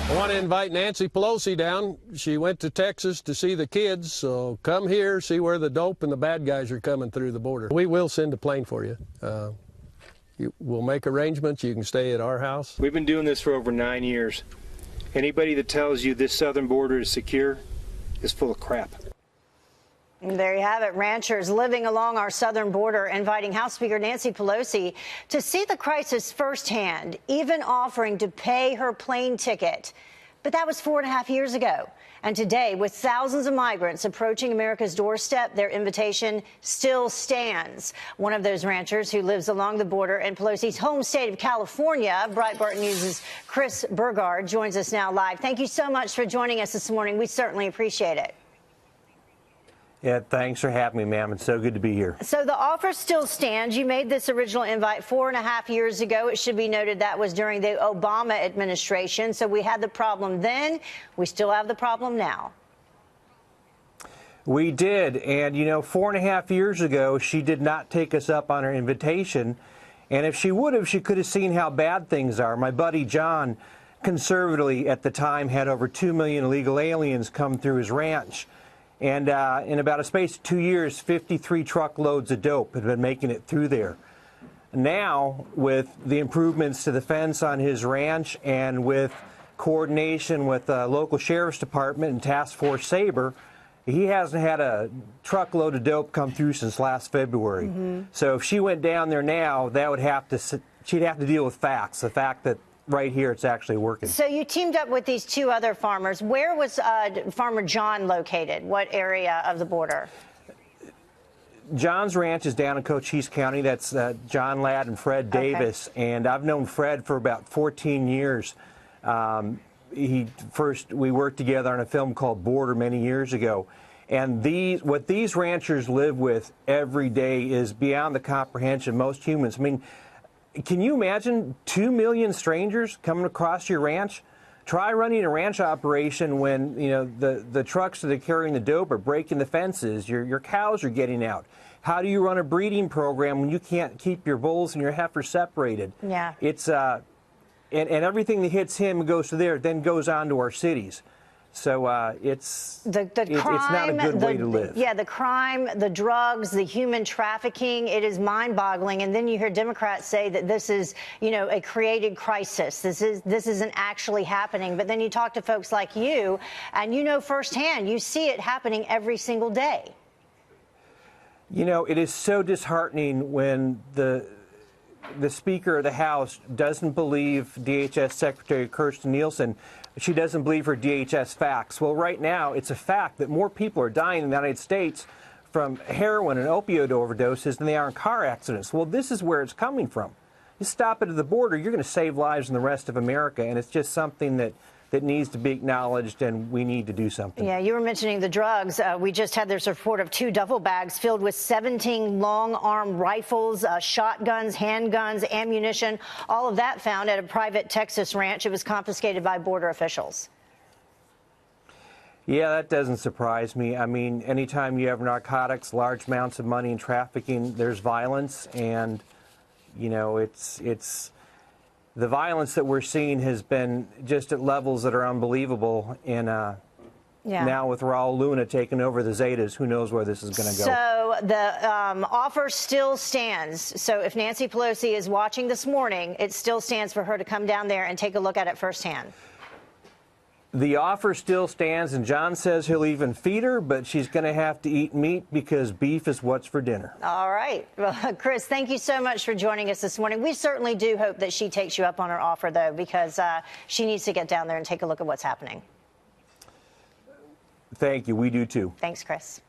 I want to invite Nancy Pelosi down. She went to Texas to see the kids, so come here, see where the dope and the bad guys are coming through the border. We will send a plane for you. We'll make arrangements. You can stay at our house. We've been doing this for over 9 years. Anybody that tells you this southern border is secure is full of crap. And there you have it. Ranchers living along our southern border inviting House Speaker Nancy Pelosi to see the crisis firsthand, even offering to pay her plane ticket. But that was 4.5 years ago. And today, with thousands of migrants approaching America's doorstep, their invitation still stands. One of those ranchers who lives along the border in Pelosi's home state of California, Breitbart News' Chris Burgard, joins us now live. Thank you so much for joining us this morning. We certainly appreciate it. Yeah, thanks for having me, ma'am. It's so good to be here. So the offer still stands. You made this original invite 4.5 years ago. It should be noted that was during the Obama administration. So we had the problem then. We still have the problem now. We did. And, you know, 4.5 years ago, she did not take us up on her invitation. And if she would have, she could have seen how bad things are. My buddy John, conservatively at the time, had over 2 million illegal aliens come through his ranch. And in about a space of 2 years, 53 truckloads of dope had been making it through there. Now, with the improvements to the fence on his ranch and with coordination with the local sheriff's department and Task Force Sabre, he hasn't had a truckload of dope come through since last February. So if she went down there now, that would have to, she'd have to deal with facts, the fact that right here it's actually working. So you teamed up with these two other farmers. Where was Farmer John located? What area of the border? John's ranch is down in Cochise County. That's John Ladd and Fred Davis. Okay. And I've known Fred for about 14 years. We worked together on a film called Border many years ago. And what these ranchers live with every day is beyond the comprehension of most humans. I mean, can you imagine 2 million strangers coming across your ranch? Try running a ranch operation when, you know, the trucks that are carrying the dope are breaking the fences, your cows are getting out. How do you run a breeding program when you can't keep your bulls and your heifers separated? Yeah. It's and everything that hits him and goes to there then goes on to our cities. So it's not a good way to live. Yeah, the crime, the drugs, the human trafficking, it is mind-boggling. And then you hear Democrats say that this is, you know, a created crisis. This isn't actually happening. But then you talk to folks like you, and you know firsthand, you see it happening every single day. You know, it is so disheartening when the Speaker of the House doesn't believe DHS Secretary Kirstjen Nielsen. She doesn't believe her DHS facts. Well, right now, it's a fact that more people are dying in the United States from heroin and opioid overdoses than they are in car accidents. Well, this is where it's coming from. You stop it at the border, you're going to save lives in the rest of America, and it's just something that needs to be acknowledged, and we need to do something. Yeah, you were mentioning the drugs. We just had this report of 2 duffel bags filled with 17 long-arm rifles, shotguns, handguns, ammunition, all of that found at a private Texas ranch. It was confiscated by border officials. Yeah, that doesn't surprise me. I mean, anytime you have narcotics, large amounts of money and trafficking, there's violence, and, you know, the violence that we're seeing has been just at levels that are unbelievable. And now with Raul Luna taking over the Zetas, who knows where this is going to go. So the offer still stands. So if Nancy Pelosi is watching this morning, it still stands for her to come down there and take a look at it firsthand. The offer still stands, and John says he'll even feed her, but she's going to have to eat meat because beef is what's for dinner. All right. Well, Chris, thank you so much for joining us this morning. We certainly do hope that she takes you up on her offer, though, because she needs to get down there and take a look at what's happening. Thank you. We do, too. Thanks, Chris.